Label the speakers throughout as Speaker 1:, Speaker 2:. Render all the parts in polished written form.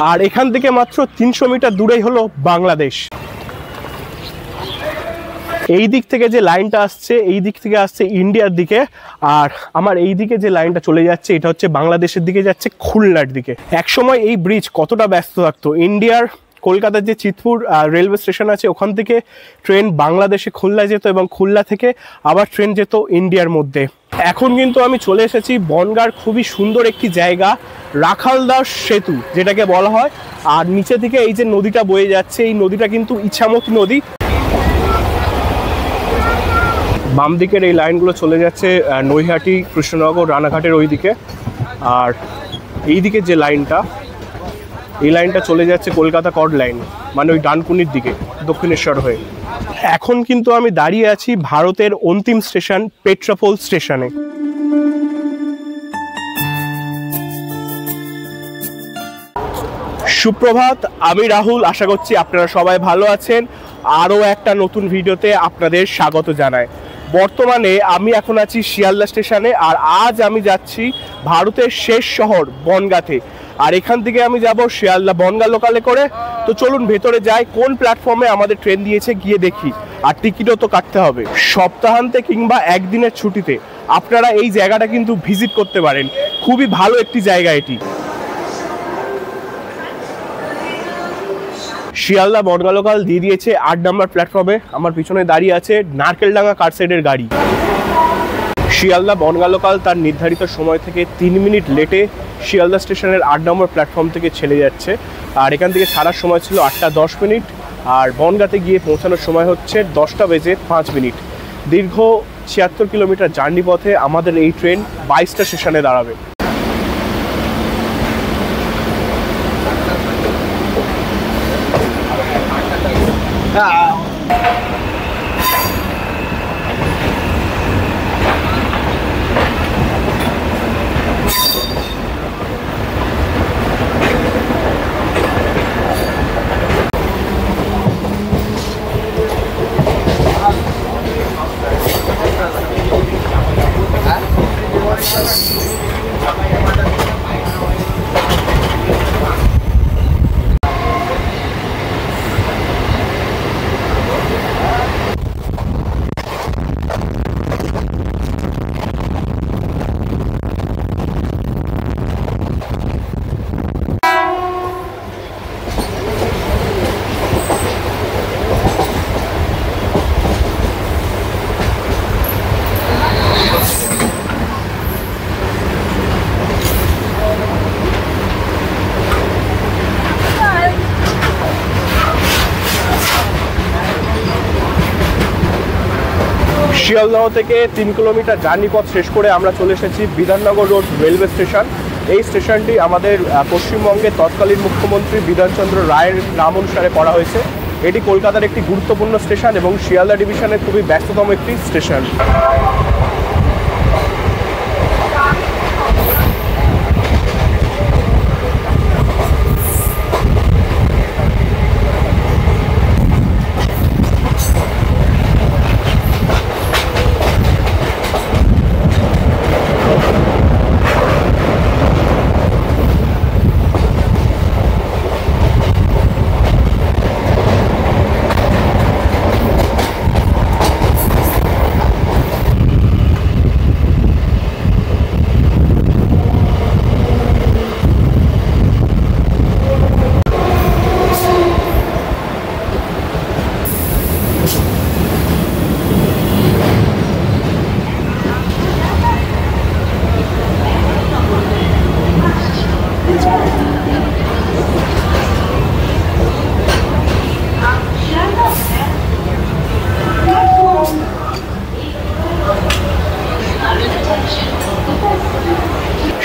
Speaker 1: আর এখান থেকে মাত্র 300 মিটার দূরেই হলো বাংলাদেশ। এই দিক থেকে যে লাইনটা আসছে, এই দিক থেকে আসছে ইন্ডিয়ার দিকে, আর আমার এই দিকে যে লাইনটা চলে যাচ্ছে এটা হচ্ছে বাংলাদেশের দিকে যাচ্ছে, খুলনার দিকে। একসময় এই ব্রিজ কতটা ব্যস্ত থাকতো, ইন্ডিয়ার কলকাতার যে চিতপুর রেলওয়ে স্টেশন আছে ওখান থেকে ট্রেন বাংলাদেশে খুলনা যেত, এবং খুলনা থেকে আবার ট্রেন যেত ইন্ডিয়ার মধ্যে। এখন কিন্তু আমি চলে এসেছি বনগাঁর খুবই সুন্দর একটি জায়গা, রাখালদাস সেতু যেটাকে বলা হয়। আর নিচে থেকে এই যে নদীটা বয়ে যাচ্ছে, এই নদীটা কিন্তু ইছামতি নদী। বাম দিকের এই লাইনগুলো চলে যাচ্ছে নৈহাটি, কৃষ্ণনগর, রানাঘাটের ওই দিকে। আর এই দিকে যে লাইনটা, এই লাইনটা চলে যাচ্ছে কলকাতা কড লাইন, মানে ওই ডানকুনির দিকে দক্ষিণেশ্বর হয়ে। এখন কিন্তু আমি দাঁড়িয়ে আছি ভারতের অন্তিম স্টেশন পেট্রাপোল স্টেশনে। সুপ্রভাত, আমি রাহুল, আশা করছি আপনারা সবাই ভালো আছেন। আরও একটা নতুন ভিডিওতে আপনাদের স্বাগত জানাই। বর্তমানে আমি এখন আছি শিয়ালদা স্টেশনে, আর আজ আমি যাচ্ছি ভারতের শেষ শহর বনগাঁতে। আর এখান থেকে আমি যাব শিয়ালদা বনগাঁ লোকালে করে। তো চলুন ভেতরে যাই, কোন প্ল্যাটফর্মে আমাদের ট্রেন দিয়েছে গিয়ে দেখি। আর টিকিটও তো কাটতে হবে। সপ্তাহান্তে কিংবা একদিনের ছুটিতে আপনারা এই জায়গাটা কিন্তু ভিজিট করতে পারেন, খুবই ভালো একটি জায়গা এটি। শিয়ালদা বনগাঁ লোকাল দিয়ে দিয়েছে 8 নম্বর প্ল্যাটফর্মে। আমার পিছনে দাঁড়িয়ে আছে নারকেলডাঙ্গা কারসাইডের গাড়ি। শিয়ালদা বনগাঁ লোকাল তার নির্ধারিত সময় থেকে 3 মিনিট লেটে শিয়ালদা স্টেশনের 8 নম্বর প্ল্যাটফর্ম থেকে ছেড়ে যাচ্ছে। আর এখান থেকে ছাড়ার সময় ছিল 8টা 10 মিনিট, আর বনগাঁতে গিয়ে পৌঁছানোর সময় হচ্ছে 10টা বেজে 5 মিনিট। দীর্ঘ 76 কিলোমিটার জার্নি পথে আমাদের এই ট্রেন 22টা স্টেশনে দাঁড়াবে। শিয়ালদহ থেকে 3 কিলোমিটার জার্নি পথ শেষ করে আমরা চলে এসেছি বিধাননগর রোড রেলওয়ে স্টেশন। এই স্টেশনটি আমাদের পশ্চিমবঙ্গের তৎকালীন মুখ্যমন্ত্রী বিধানচন্দ্র রায়ের নাম অনুসারে করা হয়েছে। এটি কলকাতার একটি গুরুত্বপূর্ণ স্টেশন এবং শিয়ালদা ডিভিশনের খুবই ব্যস্ততম একটি স্টেশন।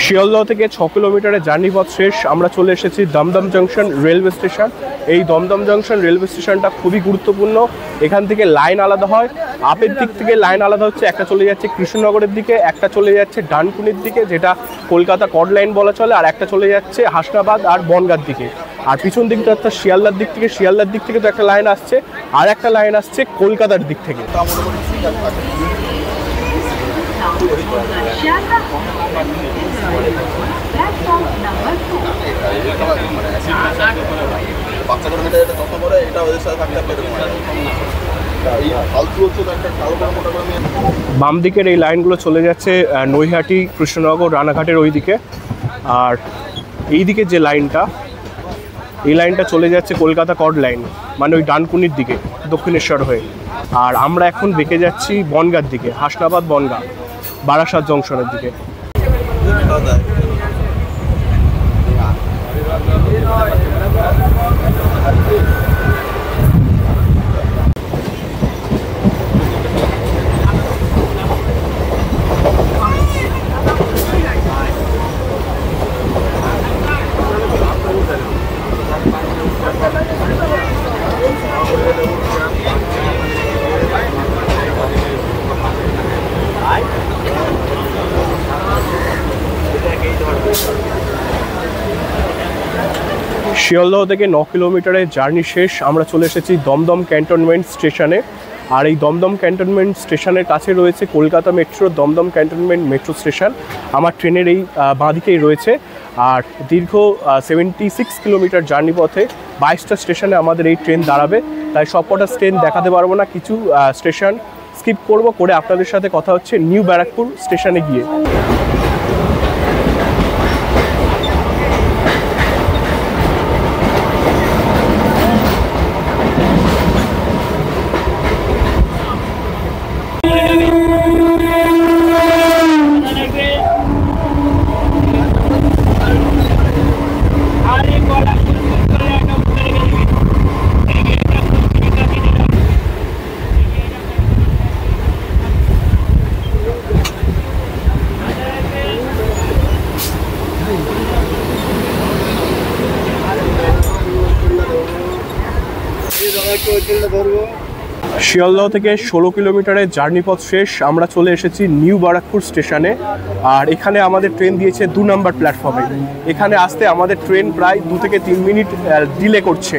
Speaker 1: শিয়ালদহ থেকে 6 কিলোমিটারের জার্নি পথ শেষ, আমরা চলে এসেছি দমদম জংশন রেলওয়ে স্টেশন। এই দমদম জংশন রেলওয়ে স্টেশনটা খুবই গুরুত্বপূর্ণ। এখান থেকে লাইন আলাদা হয়, আপের দিক থেকে লাইন আলাদা হচ্ছে, একটা চলে যাচ্ছে কৃষ্ণনগরের দিকে, একটা চলে যাচ্ছে ডানকুনির দিকে যেটা কলকাতা কড লাইন বলা চলে, আর একটা চলে যাচ্ছে হাসনাবাদ আর বনগাঁর দিকে। আর পিছন দিকটা অর্থাৎ শিয়ালদার দিক থেকে তো একটা লাইন আসছে, আর একটা লাইন আসছে কলকাতার দিক থেকে। বাম দিকের এই লাইনগুলো চলে যাচ্ছে নৈহাটি, কৃষ্ণনগর, রানাঘাটের ওই দিকে। আর এই দিকে যে লাইনটা, এই লাইনটা চলে যাচ্ছে কলকাতা কড লাইন, মানে ওই ডানকুনির দিকে দক্ষিণেশ্বর হয়ে। আর আমরা এখন বেঁকে যাচ্ছি বনগাঁর দিকে, হাসনাবাদ বনগাঁ, বারাসাত জংশনের দিকে। শিয়ালদহ থেকে 9 কিলোমিটারের জার্নি শেষ, আমরা চলে এসেছি দমদম ক্যান্টনমেন্ট স্টেশনে। আর এই দমদম ক্যান্টনমেন্ট স্টেশনের কাছে রয়েছে Kolkata metro Dum Dum cantonment metro station. আমার ট্রেনের এই বাঁদিকেই রয়েছে। আর দীর্ঘ 76 কিলোমিটার জার্নি পথে 22টা স্টেশনে আমাদের এই ট্রেন দাঁড়াবে। তাই সবকটা ট্রেন দেখাতে পারবো না, কিছু স্টেশন স্কিপ করে আপনাদের সাথে কথা হচ্ছে নিউ ব্যারাকপুর স্টেশনে গিয়ে। শিয়ালদহ থেকে 16 কিলোমিটারের জার্নি পথ শেষ, আমরা চলে এসেছি নিউ ব্যারাকপুর স্টেশনে। আর এখানে আমাদের ট্রেন দিয়েছে 2 নম্বর প্ল্যাটফর্মে। এখানে আসতে আমাদের ট্রেন প্রায় 2 থেকে 3 মিনিট ডিলে করছে।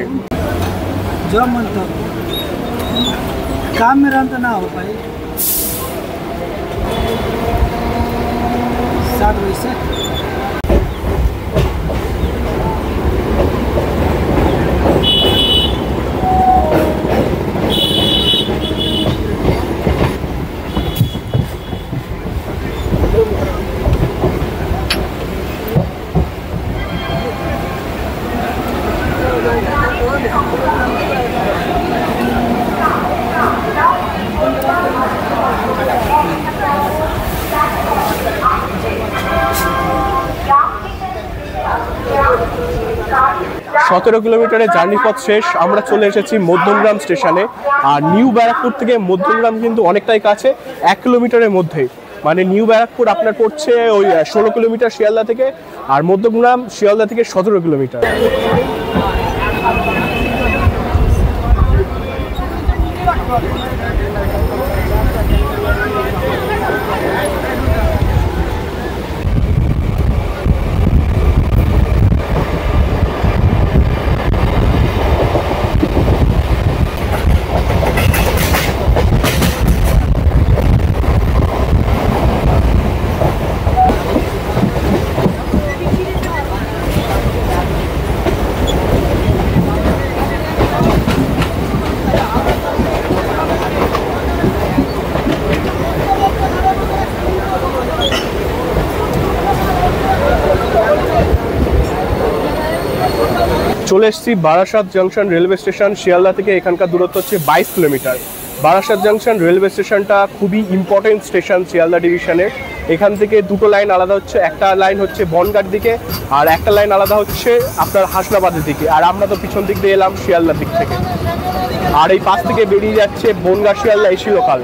Speaker 1: সতেরো কিলোমিটারের জার্নি পথ শেষ, আমরা চলে এসেছি মধ্যমগ্রাম স্টেশনে। আর নিউ ব্যারাকপুর থেকে মধ্যমগ্রাম কিন্তু অনেকটাই কাছে, 1 কিলোমিটারের মধ্যে। মানে নিউ ব্যারাকপুর আপনার পড়ছে ওই 16 কিলোমিটার শিয়ালদা থেকে, আর মধ্যমগ্রাম শিয়ালদা থেকে 17 কিলোমিটার। চলে এসেছি Barasat junction railway station. Sealdah থেকে এখানকার দূরত্ব হচ্ছে 22 কিলোমিটার। বারাসাত জংশন রেলওয়ে স্টেশনটা খুবই ইম্পর্টেন্ট স্টেশন শিয়ালদা ডিভিশনের। এখান থেকে দুটো লাইন আলাদা হচ্ছে, একটা লাইন হচ্ছে বনগাঁর দিকে আর একটা লাইন আলাদা হচ্ছে আপনার হাসনাবাদের দিকে। আর আমরা তো পিছন দিক দিয়ে এলাম শিয়ালদার দিক থেকে। আর এই পাশ থেকে বেরিয়ে যাচ্ছে বনগাঁ শিয়ালদা এসি লোকাল।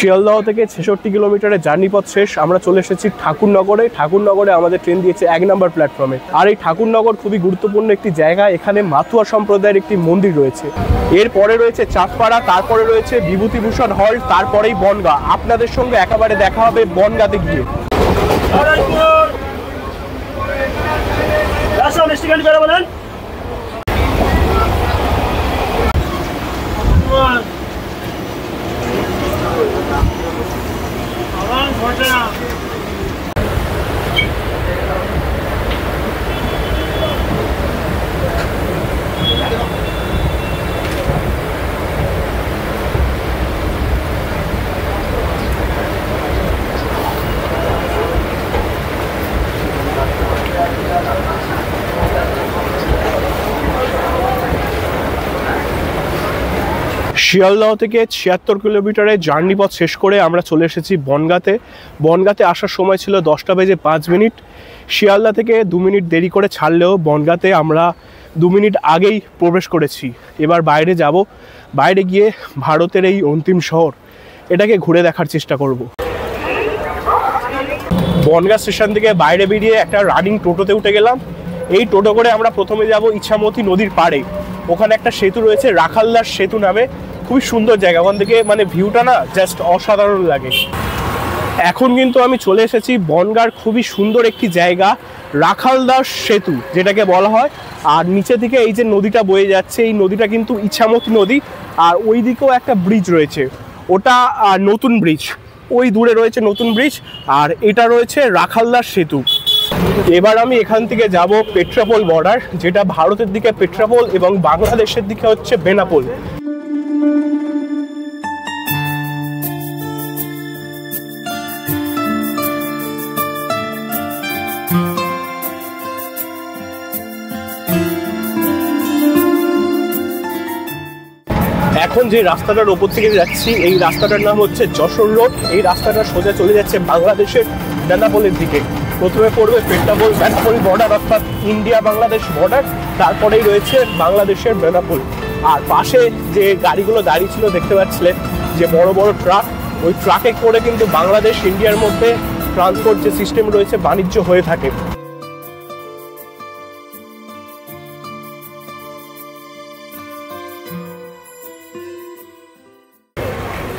Speaker 1: শিয়ালদহ থেকে 66 কিলোমিটারের জার্নি পথ শেষ। আমরা চলে এসেছি ঠাকুরনগরে। ঠাকুরনগরে আমাদের ট্রেন দিয়েছে 1 নম্বর প্ল্যাটফর্মে। আর এই ঠাকুরনগর খুবই গুরুত্বপূর্ণ একটি জায়গা। এখানে মাতুয়া সম্প্রদায়ের একটি মন্দির রয়েছে। এরপরে রয়েছে চাঁদপাড়া, তারপরে রয়েছে বিভূতিভূষণ হল, তারপরেই বনগাঁ। আপনাদের সঙ্গে একেবারে দেখা হবে বনগাঁতে গিয়ে। শিয়ালদহ থেকে 76 কিলোমিটারের জার্নি পথ শেষ করে আমরা চলে এসেছি বনগাঁতে। বনগাঁতে আসার সময় ছিল 10টা বেজে 5 মিনিট। শিয়ালদহ থেকে 2 মিনিট দেরি করে ছাড়লেও বনগাঁতে আমরা 2 মিনিট আগেই প্রবেশ করেছি। এবার বাইরে যাব, বাইরে গিয়ে ভারতের এই অন্তিম শহর এটাকে ঘুরে দেখার চেষ্টা করব। বনগাঁ স্টেশন থেকে বাইরে বেরিয়ে একটা রানিং টোটোতে উঠে গেলাম। এই টোটো করে আমরা প্রথমে যাব ইছামতি নদীর পাড়ে। ওখানে একটা সেতু রয়েছে, রাখালদাস সেতু নামে। খুবই সুন্দর জায়গা, ওখান থেকে মানে ভিউটা না জাস্ট অসাধারণ লাগে। এখন কিন্তু আমি চলে এসেছি বনগাঁর খুবই সুন্দর একটি জায়গা, রাখালদাস সেতু যেটাকে বলা হয়। আর নিচে থেকে এই যে নদীটা বয়ে যাচ্ছে, এই নদীটা কিন্তু ইছামতি নদী। আর ওই দিকেও একটা ব্রিজ রয়েছে, ওটা নতুন ব্রিজ। ওই দূরে রয়েছে নতুন ব্রিজ, আর এটা রয়েছে রাখালদাস সেতু। এবার আমি এখান থেকে যাব পেট্রাপোল বর্ডার, যেটা ভারতের দিকে পেট্রাপোল এবং বাংলাদেশের দিকে হচ্ছে বেনাপোল। এখন যে রাস্তাটার ওপর থেকে যাচ্ছি, এই রাস্তাটার নাম হচ্ছে যশোর রোড। এই রাস্তাটা সোজা চলে যাচ্ছে বাংলাদেশের বেনাপোলের দিকে। প্রথমে পড়বে পেট্রাপোল বেনাপোল বর্ডার, অর্থাৎ ইন্ডিয়া বাংলাদেশ বর্ডার। তারপরেই রয়েছে বাংলাদেশের বেনাপোল। আর পাশে যে গাড়িগুলো দাঁড়িয়ে ছিল দেখতে পাচ্ছিলেন, যে বড় বড় ট্রাক, ওই ট্রাকে করে কিন্তু বাংলাদেশ ইন্ডিয়ার মধ্যে ট্রান্সপোর্ট যে সিস্টেম রয়েছে, বাণিজ্য হয়ে থাকে।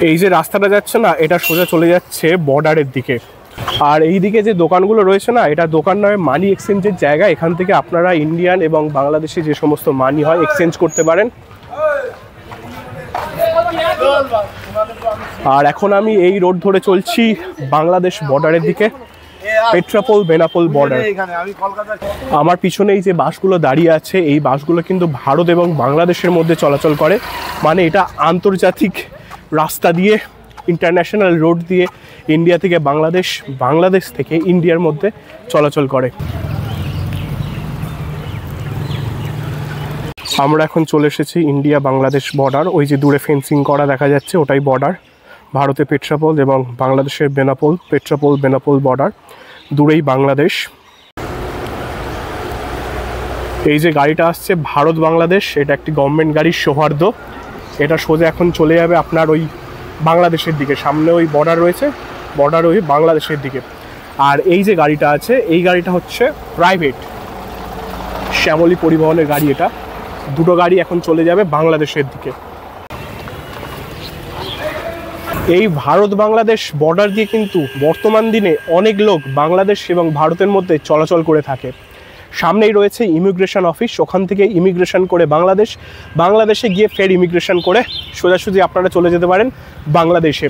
Speaker 1: এই যে রাস্তাটা যাচ্ছে না, এটা সোজা চলে যাচ্ছে বর্ডারের দিকে। আর এই দিকে যে দোকানগুলো রয়েছে না, এটা দোকান নয়, মানি এক্সচেঞ্জের জায়গা। এখান থেকে আপনারা ইন্ডিয়ান এবং বাংলাদেশি যে সমস্ত মানি হয় এক্সচেঞ্জ করতে পারেন। আর এখন আমি এই রোড ধরে চলছি বাংলাদেশ বর্ডারের দিকে, পেট্রাপোল বেনাপোল বর্ডার। আমার পিছনে এই যে বাসগুলো দাঁড়িয়ে আছে, এই বাসগুলো কিন্তু ভারত এবং বাংলাদেশের মধ্যে চলাচল করে। মানে এটা আন্তর্জাতিক রাস্তা দিয়ে, ইন্টারন্যাশনাল রোড দিয়ে ইন্ডিয়া থেকে বাংলাদেশ, বাংলাদেশ থেকে ইন্ডিয়ার মধ্যে চলাচল করে। আমরা এখন চলে এসেছি ইন্ডিয়া বাংলাদেশ বর্ডার। ওই যে দূরে ফেন্সিং করা দেখা যাচ্ছে, ওটাই বর্ডার। ভারতে পেট্রাপোল এবং বাংলাদেশের বেনাপোল, পেট্রাপোল বেনাপোল বর্ডার, দূরেই বাংলাদেশ। এই যে গাড়িটা আসছে ভারত বাংলাদেশ, এটা একটি গভর্নমেন্ট গাড়ির সৌহার্দ্য। এটা সোজা এখন চলে যাবে আপনার ওই বাংলাদেশের দিকে। সামনে ওই বর্ডার রয়েছে, বর্ডার ওই বাংলাদেশের দিকে। আর এই যে গাড়িটা আছে, এই গাড়িটা হচ্ছে প্রাইভেট শ্যামলী পরিবহনের গাড়ি। এটা দুটো গাড়ি এখন চলে যাবে বাংলাদেশের দিকে। এই ভারত বাংলাদেশ বর্ডার দিয়ে কিন্তু বর্তমান দিনে অনেক লোক বাংলাদেশ এবং ভারতের মধ্যে চলাচল করে থাকে। সামনেই রয়েছে ইমিগ্রেশন অফিস, ওখান থেকে ইমিগ্রেশন করে বাংলাদেশে গিয়ে ফের ইমিগ্রেশন করে সোজাসুজি আপনারা চলে যেতে পারেন বাংলাদেশে।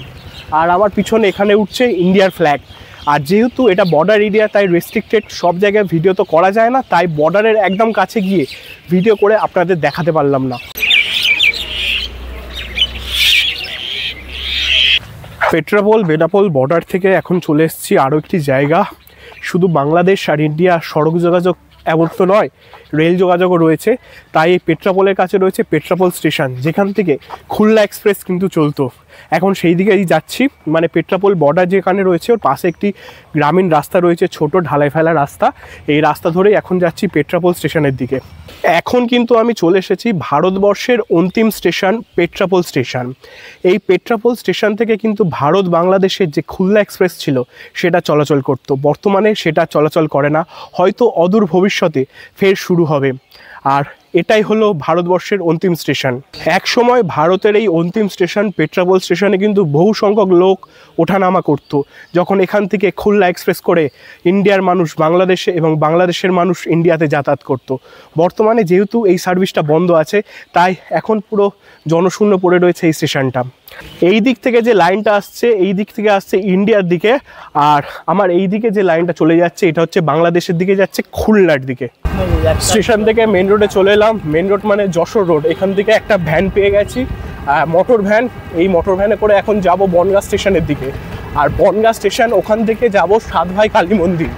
Speaker 1: আর আমার পিছনে এখানে উঠছে ইন্ডিয়ার ফ্ল্যাগ। আর যেহেতু এটা বর্ডার এরিয়া, তাই রেস্ট্রিক্টেড, সব জায়গায় ভিডিও তো করা যায় না, তাই বর্ডারের একদম কাছে গিয়ে ভিডিও করে আপনাদের দেখাতে পারলাম না। পেট্রাপোল বেনাপোল বর্ডার থেকে এখন চলে এসেছি আরও একটি জায়গা। শুধু বাংলাদেশ আর ইন্ডিয়া সড়ক যোগাযোগ এমন তো নয়, রেল যোগাযোগও রয়েছে। তাই এই পেট্রাপোলের কাছে রয়েছে পেট্রাপোল স্টেশন, যেখান থেকে খুলনা এক্সপ্রেস কিন্তু চলতো। এখন সেই দিকেই যাচ্ছি, মানে পেট্রাপোল বর্ডার যেখানে রয়েছে ওর পাশে একটি গ্রামীণ রাস্তা রয়েছে, ছোট ঢালাই ফেলা রাস্তা। এই রাস্তা ধরেই এখন যাচ্ছি পেট্রাপোল স্টেশনের দিকে। এখন কিন্তু আমি চলে এসেছি ভারতবর্ষের অন্তিম স্টেশন পেট্রাপোল স্টেশন। এই পেট্রাপোল স্টেশন থেকে কিন্তু ভারত বাংলাদেশের যে খুলনা এক্সপ্রেস ছিল সেটা চলাচল করত, বর্তমানে সেটা চলাচল করে না, হয়তো অদূর ভবিষ্যতে ফের শুরু হবে। আর এটাই হলো ভারতবর্ষের অন্তিম স্টেশন। এক সময় ভারতের এই অন্তিম স্টেশন পেট্রাপোল স্টেশনে কিন্তু বহু সংখ্যক লোক ওঠানামা করত, যখন এখান থেকে খুলনা এক্সপ্রেস করে ইন্ডিয়ার মানুষ বাংলাদেশে এবং বাংলাদেশের মানুষ ইন্ডিয়াতে যাতায়াত করত। বর্তমানে যেহেতু এই সার্ভিসটা বন্ধ আছে, তাই এখন পুরো জনশূন্য পড়ে রয়েছে এই স্টেশনটা। এই দিক থেকে যে লাইনটা আসছে, এই দিক থেকে আসছে ইন্ডিয়ার দিকে, আর আমার এই দিকে যে লাইনটা চলে যাচ্ছে এটা হচ্ছে বাংলাদেশের দিকে যাচ্ছে, খুলনার দিকে। স্টেশন থেকে মেন রোডে চলে এলাম। মেন রোড মানে যশোর রোড। এখান থেকে একটা ভ্যান পেয়ে গেছি, মোটর ভ্যান। এই মোটর ভ্যানে করে এখন যাব বনগাঁ স্টেশনের দিকে। আর বনগাঁ স্টেশন, ওখান থেকে যাব সাত ভাই কালী মন্দির।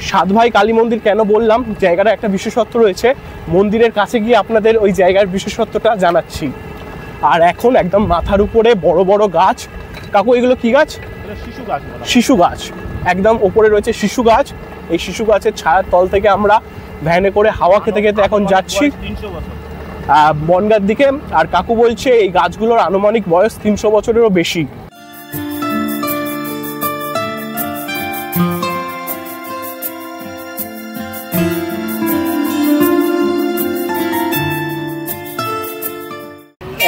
Speaker 1: সাত ভাই কালী মন্দির কেন বললাম, জায়গাটা একটা বিশেষত্ব রয়েছে, মন্দিরের কাছে গিয়ে আপনাদের ওই জায়গার বিশেষত্বটা জানাচ্ছি। আর এখন একদম মাথার উপরে বড় বড় গাছ। কাকু এগুলো কি গাছ? শিশু গাছ। একদম ওপরে রয়েছে শিশু গাছ। এই শিশু গাছের ছায়ার তল থেকে আমরা ভ্যানে করে হাওয়া খেতে খেতে এখন যাচ্ছি বনগাঁর দিকে। আর কাকু বলছে এই গাছগুলোর আনুমানিক বয়স 300 বছরেরও বেশি।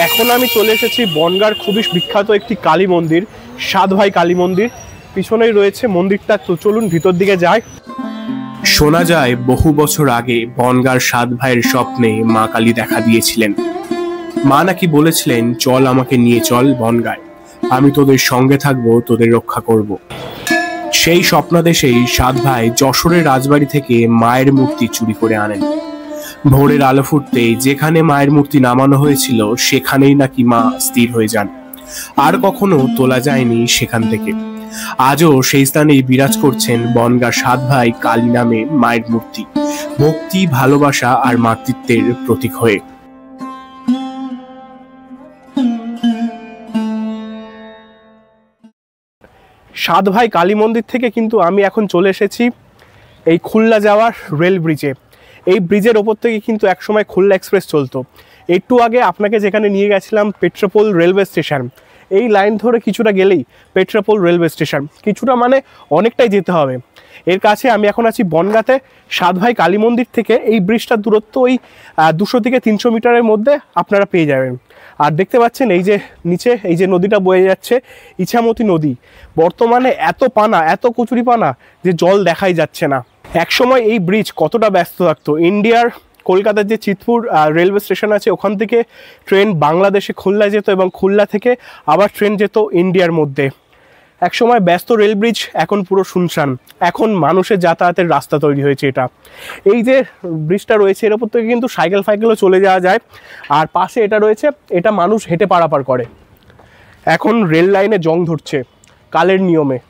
Speaker 1: এখন আমি চলে এসেছি বনগাঁর খুবই বিখ্যাত একটি কালী মন্দির, সাত ভাই কালী মন্দির। পিছনেই রয়েছে মন্দিরটা, তো চলুন ভিতর দিকে যাই।
Speaker 2: শোনা যায় বহু বছর আগে বনগাঁর সাত ভাইয়ের স্বপ্নে মা কালী দেখা দিয়েছিলেন। মা নাকি বলেছিলেন, চল আমাকে নিয়ে চল বনগাঁয়, আমি তোদের সঙ্গে থাকবো, তোদের রক্ষা করব। সেই স্বপ্নাদেশেই সাত ভাই যশোরের রাজবাড়ি থেকে মায়ের মূর্তি চুরি করে আনেন। ভোরের আলো ফুটতেই যেখানে মায়ের মূর্তি নামানো হয়েছিল সেখানেই নাকি মা স্থির হয়ে যান, আর কখনো তোলা যায়নি সেখান থেকে। আজও সেই স্থানেই বিরাজ করছেন বনগাঁ সাত ভাই কালী নামে মায়ের মূর্তি, ভক্তি, ভালোবাসা আর মাতৃত্বের প্রতীক হয়ে।
Speaker 1: সাত ভাই কালী মন্দির থেকে কিন্তু আমি এখন চলে এসেছি এই খুলনা যাওয়ার রেল ব্রিজে। এই ব্রিজের ওপর থেকে কিন্তু একসময় খুলনা এক্সপ্রেস চলতো। একটু আগে আপনাকে যেখানে নিয়ে গেছিলাম পেট্রাপোল রেলওয়ে স্টেশন, এই লাইন ধরে কিছুটা গেলেই পেট্রাপোল রেলওয়ে স্টেশন। কিছুটা মানে অনেকটাই যেতে হবে। এর কাছে আমি এখন আছি বনগাঁতে। সাত ভাই কালী মন্দির থেকে এই ব্রিজটার দূরত্ব ওই 200 থেকে 300 মিটারের মধ্যে আপনারা পেয়ে যাবেন। আর দেখতে পাচ্ছেন এই যে নিচে এই যে নদীটা বয়ে যাচ্ছে, ইছামতি নদী। বর্তমানে এত পানা, এত কচুরি পানা যে জল দেখাই যাচ্ছে না। একসময় এই ব্রিজ কতটা ব্যস্ত থাকতো। ইন্ডিয়ার কলকাতার যে চিতপুর রেলওয়ে স্টেশন আছে, ওখান থেকে ট্রেন বাংলাদেশে খুলনা যেত এবং খুলনা থেকে আবার ট্রেন যেত ইন্ডিয়ার মধ্যে। একসময় ব্যস্ত রেল ব্রিজ, এখন পুরো শুনশান। এখন মানুষের যাতায়াতের রাস্তা তৈরি হয়েছে এটা। এই যে ব্রিজটা রয়েছে এর ওপর থেকে কিন্তু সাইকেল ফাইকেলও চলে যাওয়া যায়। আর পাশে এটা রয়েছে, এটা মানুষ হেঁটে পারাপার করে। এখন রেল লাইনে জং ধরছে কালের নিয়মে।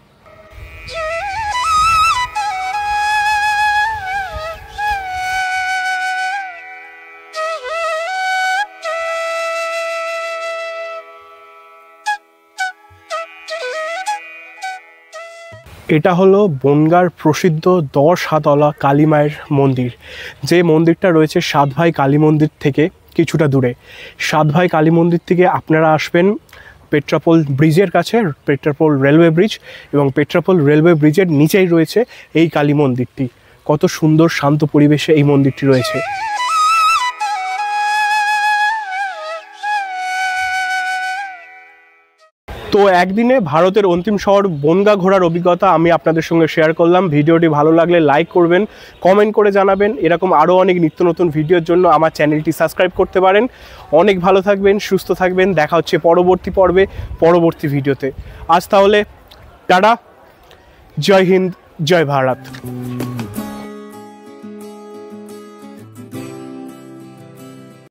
Speaker 1: এটা হলো বনগাঁর প্রসিদ্ধ 10 হাতওয়ালা কালী মায়ের মন্দির, যে মন্দিরটা রয়েছে সাত ভাই কালী মন্দির থেকে কিছুটা দূরে। সাত ভাই কালী মন্দির থেকে আপনারা আসবেন পেট্রাপোল ব্রিজের কাছে, পেট্রাপোল রেলওয়ে ব্রিজ, এবং পেট্রাপোল রেলওয়ে ব্রিজের নিচেই রয়েছে এই কালী মন্দিরটি। কত সুন্দর শান্ত পরিবেশে এই মন্দিরটি রয়েছে। তো একদিনে ভারতের অন্তিম শহর বনগাঁ ঘোরার অভিজ্ঞতা আমি আপনাদের সঙ্গে শেয়ার করলাম। ভিডিওটি ভালো লাগলে লাইক করবেন, কমেন্ট করে জানাবেন। এরকম আরও অনেক নিত্য নতুন ভিডিওর জন্য আমার চ্যানেলটি সাবস্ক্রাইব করতে পারেন। অনেক ভালো থাকবেন, সুস্থ থাকবেন। দেখা হচ্ছে পরবর্তী পর্বে, পরবর্তী ভিডিওতে। আজ তাহলে টাটা, জয় হিন্দ, জয় ভারত।